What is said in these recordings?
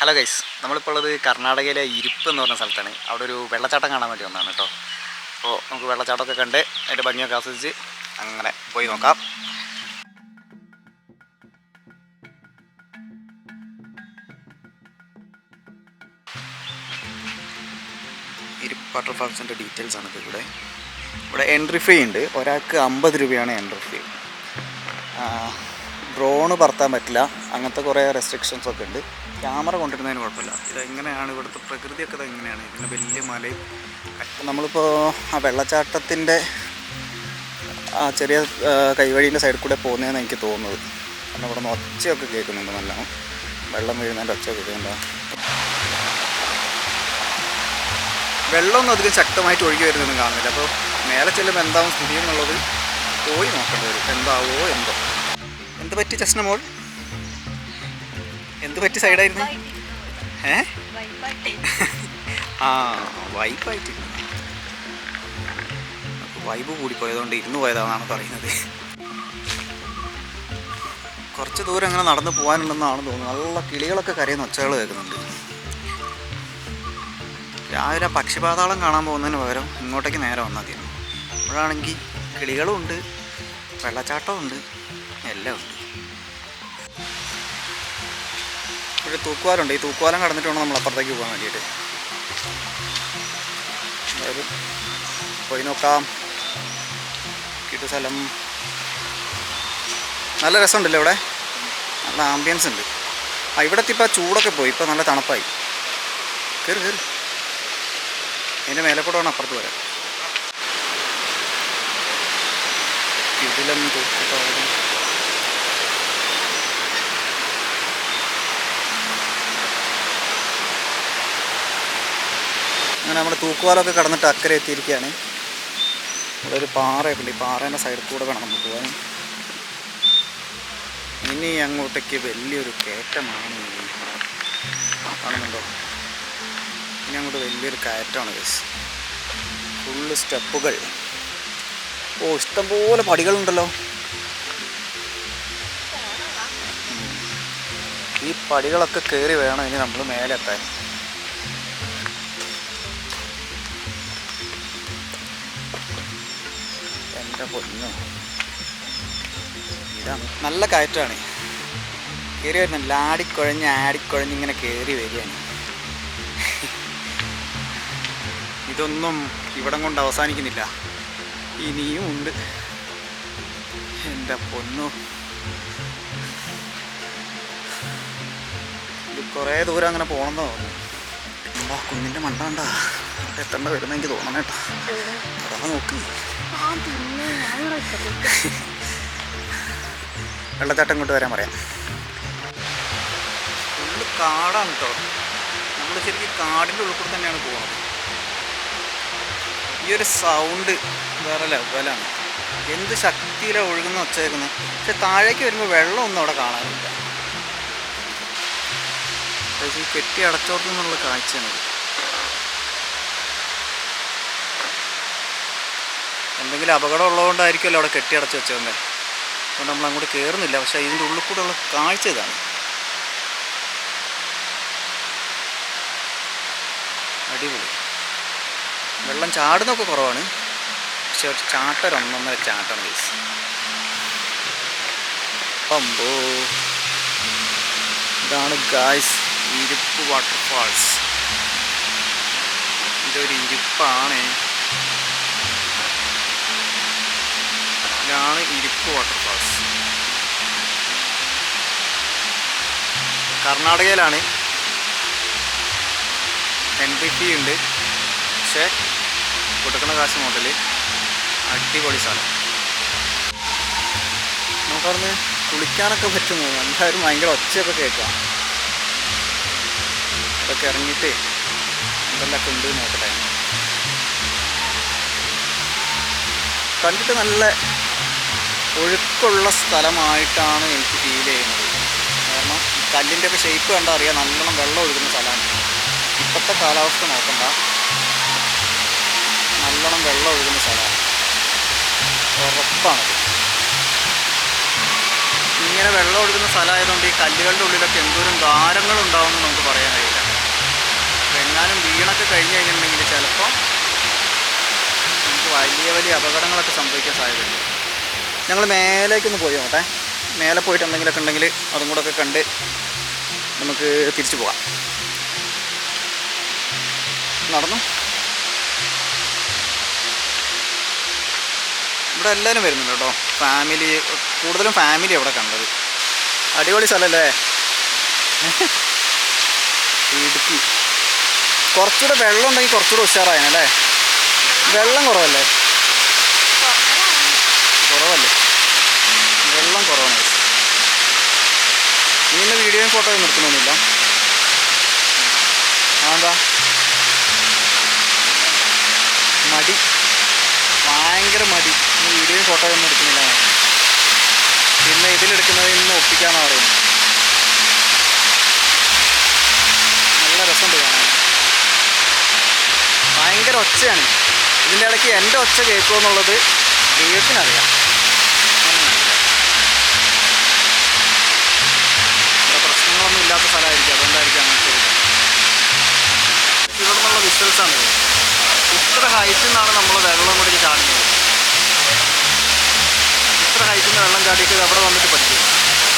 Hello guys, നമ്മളിപ്പോൾ ഉള്ളത് കർണാടകയിലെ ഇരിപ്പ് എന്ന് പറഞ്ഞ സ്ഥലത്താണ്. അവിടെ ഒരു വെള്ളച്ചാട്ടം കാണാൻ വേണ്ടി വന്നതാണ് കേട്ടോ. അപ്പോൾ നമുക്ക് വെള്ളച്ചാട്ടമൊക്കെ കണ്ട് അതിൻ്റെ ഭംഗിയൊക്കെ ആസ്വദിച്ച് അങ്ങനെ പോയി നോക്കാം. ഇരിപ്പ് വാട്ടർഫാൾസിൻ്റെ ഡീറ്റെയിൽസ് ആണ് ഇവിടെ. ഇവിടെ എൻട്രി ഫീ ഉണ്ട്. ഒരാൾക്ക് 50 രൂപയാണ് എൻട്രി ഫീ. ഡ്രോണ് പറത്താൻ പറ്റില്ല, അങ്ങനത്തെ കുറേ റെസ്ട്രിക്ഷൻസ് ഒക്കെ ഉണ്ട്. ക്യാമറ കൊണ്ടിരുന്നതിന് കുഴപ്പമില്ല. ഇതെങ്ങനെയാണ് ഇവിടുത്തെ പ്രകൃതിയൊക്കെ ഇതെങ്ങനെയാണ്, ഇങ്ങനെ വലിയ മലയും. നമ്മളിപ്പോൾ ആ വെള്ളച്ചാട്ടത്തിൻ്റെ ആ ചെറിയ കൈവഴീൻ്റെ സൈഡിൽ കൂടെ പോകുന്നതെന്ന് എനിക്ക് തോന്നുന്നത്. കാരണം ഇവിടെ നിന്ന് ഒച്ചയൊക്കെ കേൾക്കുന്നുണ്ട്, നല്ലോണം വെള്ളം വീഴുന്നതിൻ്റെ ഒച്ച കേൾക്കുന്നുണ്ടോ. വെള്ളമൊന്നും അധികം ശക്തമായിട്ട് ഒഴുകി വരുന്നൊന്നും കാണുന്നില്ല. അപ്പോൾ മേലെ ചെല്ലുമ്പോൾ എന്താവും സ്ഥിതി എന്നുള്ളത് പോയി നോക്കേണ്ടി വരും. എന്താവോ എന്തോ. എന്ത് പറ്റി ജസ്ന മോൾ? എന്ത് പറ്റി സൈഡായിരുന്നു? ആ വൈബായിട്ട് വൈബ് കൂടിപ്പോയതുകൊണ്ട് ഇരുന്ന് പോയതാണെന്നാണ് പറയുന്നത്. കുറച്ച് ദൂരം അങ്ങനെ നടന്ന് പോകാനുണ്ടെന്നാണ് തോന്നുന്നത്. നല്ല കിളികളൊക്കെ കരയുന്ന ഒച്ചകൾ കേൾക്കുന്നുണ്ട്. രാവിലെ പക്ഷിപാതാളം കാണാൻ പോകുന്നതിന് പകരം ഇങ്ങോട്ടേക്ക് നേരെ വന്നാൽ മതി. ഇവിടാണെങ്കിൽ കിളികളും ഉണ്ട്, വെള്ളച്ചാട്ടവും ഉണ്ട്, എല്ലാം ഉണ്ട്. ഇവിടെ തൂക്കുവാലുണ്ട്. ഈ തൂക്കുവാലം കടന്നിട്ട് വേണം നമ്മൾ അപ്പുറത്തേക്ക് പോകാൻ വേണ്ടിയിട്ട്. എന്തായാലും പോയി നോക്കാം. കിട്ടു സ്ഥലം നല്ല രസമുണ്ടല്ലോ. ഇവിടെ നല്ല ആംബിയൻസ് ഉണ്ട്. ഇവിടെ ഇപ്പോൾ ചൂടൊക്കെ പോയി, ഇപ്പോൾ നല്ല തണുപ്പായി. കയറി കയറി അതിൻ്റെ മേലെ കൂടെ വേണം അപ്പുറത്ത് വരാം. ഇതിലും തൂക്കുപാലം അങ്ങനെ നമ്മൾ തൂക്കുപാലമൊക്കെ കടന്നിട്ട് അക്കരെ എത്തിയിരിക്കുകയാണ്. ഇവിടെ ഒരു പാറയൊക്കെ ഉണ്ട്. ഈ പാറേൻ്റെ സൈഡിൽ കൂടെ വേണം നമ്മൾ പോകാൻ. ഇനി അങ്ങോട്ടേക്ക് വലിയൊരു കയറ്റമാണ്. കാണുന്നുണ്ടോ? ഇനി അങ്ങോട്ട് വലിയൊരു കയറ്റമാണ് ഗൈസ്. ഫുള്ള് സ്റ്റെപ്പുകൾ. ഓ, ഇഷ്ടംപോലെ പടികളുണ്ടല്ലോ. ഈ പടികളൊക്കെ കയറി വേണം ഇനി നമ്മൾ മേലെ എത്താൻ. എൻ്റെ പൊന്നോ, ഇതാണ് നല്ല കയറ്റമാണ്. കയറി വരുന്നില്ല, ആടിക്കുഴഞ്ഞ് ഇങ്ങനെ കയറി വരികയാണ്. ഇതൊന്നും ഇവിടം കൊണ്ട് അവസാനിക്കുന്നില്ല, ഇനിയും ഉണ്ട്. എൻ്റെ പൊന്നോ, ഇത് കുറേ ദൂരം അങ്ങനെ പോകണമെന്ന് തോന്നുന്നു. എന്താ കുന്നിൻ്റെ മണ്ട കണ്ടാ എത്തേണ്ട വരുന്ന എനിക്ക് തോന്നണം കേട്ടോ. അതാ നോക്ക്, വെള്ളച്ചാട്ടം ഇങ്ങോട്ട് വരാൻ പറയാം. ഫുള്ള് കാടാണ് കേട്ടോ. നമ്മൾ ശരിക്കും കാടിൻ്റെ ഉള്ളിൽ കൂടെ തന്നെയാണ് പോകുന്നത്. ഈ ഒരു സൗണ്ട് വേറെ ലെവലാണ്. എന്ത് ശക്തിയിലാണ് ഒഴുകുന്ന ഒച്ചയാക്കുന്നത്. പക്ഷെ താഴേക്ക് വരുമ്പോൾ വെള്ളമൊന്നും അവിടെ കാണാനില്ല. ഈ കെട്ടി അടച്ചോർത്ത് നിന്നുള്ള കാഴ്ചയാണത്. എന്തെങ്കിലും അപകടം ഉള്ളതുകൊണ്ടായിരിക്കുമല്ലോ അവിടെ കെട്ടി അടച്ച് വെച്ചോണ്ടേ. അതുകൊണ്ട് നമ്മൾ അങ്ങോട്ട് കയറുന്നില്ല. പക്ഷേ ഇതിൻ്റെ ഉള്ളിൽ കൂടെ ഉള്ള കാഴ്ച ഇതാണ്. അടിപൊളി. വെള്ളം ചാടുന്നൊക്കെ കുറവാണ്, പക്ഷെ ഒരു ചാട്ടം ഒന്നൊന്നര ചാട്ടാണ് ഗൈസ്. അമ്പോ, ഇതാണ് ഗൈസ് ഇരിപ്പ് വാട്ടർഫാൾസ്. ഇതൊരു ഇരിപ്പാണ്. ഇതാണ് ഇരിപ്പ് വാട്ടർഫാൾസ്. കർണാടകയിലാണ്. എൻട്രി ഫീ ഉണ്ട്, പക്ഷേ കൊടുക്കുന്ന കാശ് മുതൽ അടിപൊളി സ്ഥലം. നമുക്കവിടുന്ന് കുളിക്കാനൊക്കെ പറ്റുന്നു. എല്ലാവരും ഭയങ്കര ഒച്ചയൊക്കെ കേൾക്കാം. അതൊക്കെ ഇറങ്ങിയിട്ട് എന്തെല്ലാം ഉണ്ട് നോക്കട്ടെ. കണ്ടിട്ട് നല്ല ഒഴുക്കുള്ള സ്ഥലമായിട്ടാണ് എനിക്ക് ഫീൽ ചെയ്യുന്നത്. കാരണം കല്ലിൻ്റെ ഒക്കെ ഷേപ്പ് കണ്ടാൽ അറിയാം, നല്ലോണം വെള്ളം ഒഴുകുന്ന സ്ഥലമാണ്. ഇപ്പോഴത്തെ കാലാവസ്ഥ നോക്കണ്ട, നല്ലോണം വെള്ളം ഒഴുകുന്ന സ്ഥലമാണ്, ഉറപ്പാണത്. ഇങ്ങനെ വെള്ളം ഒഴുകുന്ന സ്ഥലമായതുകൊണ്ട് ഈ കല്ലുകളുടെ ഉള്ളിലൊക്കെ എന്തോരം ദ്വാരങ്ങളുണ്ടാവുമെന്ന് നമുക്ക് പറയാൻ കഴിയും. കഴിഞ്ഞ് കഴിഞ്ഞിട്ടുണ്ടെങ്കിൽ ചിലപ്പോൾ നമുക്ക് വലിയ വലിയ അപകടങ്ങളൊക്കെ സംഭവിക്കാൻ സാധ്യതയുണ്ട്. ഞങ്ങൾ മേലേക്കൊന്ന് പോയി നോട്ടെ. മേലെ പോയിട്ട് എന്തെങ്കിലുമൊക്കെ ഉണ്ടെങ്കിൽ അതും കൂടെ ഒക്കെ കണ്ട് നമുക്ക് തിരിച്ചു പോകാം. നടന്നു. ഇവിടെ എല്ലാവരും വരുന്നുണ്ട് കേട്ടോ. ഫാമിലി, കൂടുതലും ഫാമിലി അവിടെ കണ്ടത്. അടിപൊളി സ്ഥലമല്ലേ ഇടുക്കി. കുറച്ചുകൂടെ വെള്ളം ഉണ്ടെങ്കിൽ കുറച്ചുകൂടെ ഉഷാറായനല്ലേ. വെള്ളം കുറവല്ലേ? വെള്ളം കുറവാണ്. ഇന്ന് വീഡിയോയും ഫോട്ടോയും നിർത്തണമെന്നില്ല. അതെന്താ? മടി, ഭയങ്കര മടി. ഇന്ന് വീഡിയോയും ഫോട്ടോയും ഒന്നും എടുക്കുന്നില്ല. പിന്നെ ഇതിലെടുക്കുന്നത് ഇന്ന് ഒപ്പിക്കാമെന്നാണ് പറയുന്നത്. നല്ല രസമുണ്ട് കാണാൻ. ഭയങ്കര ഒച്ചയാണ്. ഇതിൻ്റെ ഇടയ്ക്ക് എൻ്റെ ഒച്ച കേൾക്കുമോ എന്നുള്ളത് ദൈവത്തിനറിയാം. ഇവിടെ പ്രശ്നങ്ങളൊന്നും ഇല്ലാത്ത സ്ഥലമായിരിക്കും, അതുകൊണ്ടായിരിക്കും അങ്ങനത്തെ ഒരു. ഇവിടെ നിന്നുള്ള വിഷ്വൽസാണിത്. ഇത്ര ഹൈറ്റിൽ നിന്നാണ് നമ്മൾ വെള്ളം കൂടി ചാടുന്നത്. ഇത്ര ഹൈറ്റിൽ നിന്ന് വെള്ളം ചാടിയിട്ട് അവിടെ വന്നിട്ട് പഠിക്കും.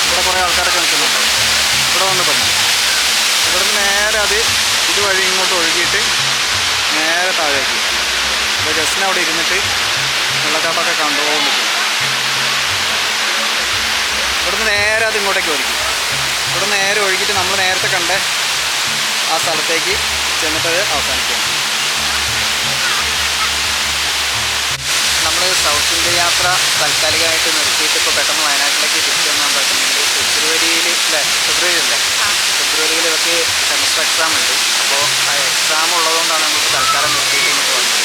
ഇവിടെ കുറേ ആൾക്കാരൊക്കെ നിൽക്കുന്നുണ്ട്. ഇവിടെ വന്ന് പഠിക്കും. ഇവിടുന്ന് നേരെ അത് ഇതുവഴി ഇങ്ങോട്ട് ഒഴുകിയിട്ട് നേരെ താഴേക്ക്. അപ്പോൾ ജസ്റ്റിന് അവിടെ ഇരുന്നിട്ട് വെള്ളച്ചാട്ടമൊക്കെ കണ്ടുപോകാൻ പറ്റും. ഇവിടുന്ന് നേരെ അത് ഇങ്ങോട്ടേക്ക് ഒഴുകി. ഇവിടെ നേരെ ഒഴുകിയിട്ട് നമ്മൾ നേരത്തെ കണ്ട ആ സ്ഥലത്തേക്ക് ചെന്നിട്ടത് അവസാനിക്കുകയാണ്. നമ്മൾ സൗത്ത് ഇന്ത്യ യാത്ര താൽക്കാലികമായിട്ട് നിർത്തിയിട്ട് ഇപ്പോൾ പെട്ടെന്ന് വയനാട്ടിലേക്ക് തിരിച്ചു വന്നാൽ പറ്റുന്നെങ്കിൽ ഫെബ്രുവരിയിൽ അല്ലേ? ഫെബ്രുവരിയിൽ ഇവർക്ക് സെമസ്റ്റർ എക്സാം ഉണ്ട്. അപ്പോൾ ആ എക്സാം ഉള്ളതുകൊണ്ടാണ് നമുക്ക് തൽക്കാലം നിർത്തിയിട്ട് ഇങ്ങോട്ട് വന്നത്.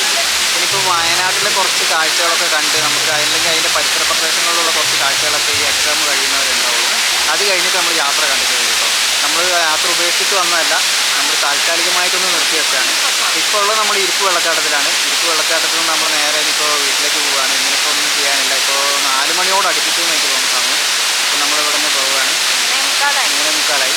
ഇനിയിപ്പോൾ വയനാട്ടിലെ കുറച്ച് കാഴ്ചകളൊക്കെ കണ്ട് നമുക്ക് അല്ലെങ്കിൽ അതിൻ്റെ പരിസര പ്രദേശങ്ങളിലുള്ള കുറച്ച് കാഴ്ചകളൊക്കെ ഈ എക്സാം കഴിയുന്നവരുണ്ടാവുള്ളൂ. അത് കഴിഞ്ഞിട്ട് നമ്മൾ യാത്ര കണ്ടിട്ട് കേട്ടോ. നമ്മൾ യാത്ര ഉപേക്ഷിച്ച് വന്നതല്ല, നമ്മൾ താൽക്കാലികമായിട്ടൊന്ന് നിർത്തി വെച്ചാണ്. ഇപ്പോൾ ഉള്ളത് നമ്മൾ ഇരിപ്പ് വെള്ളച്ചാട്ടത്തിലാണ്. ഇരിപ്പ് വെള്ളച്ചാട്ടത്തിൽ നിന്ന് നമ്മൾ നേരെ ഇനിയിപ്പോൾ വീട്ടിലേക്ക് പോവുകയാണ്. ഇങ്ങനെയൊക്കെ ഒന്നും ചെയ്യാനില്ല. ഇപ്പോൾ 4 മണിയോട് അടുപ്പിച്ചു എന്ന് എനിക്ക് തോന്നുന്ന സമയം. അപ്പോൾ നമ്മൾ ഇവിടെ നിന്ന് പോവുകയാണ്. 3:45.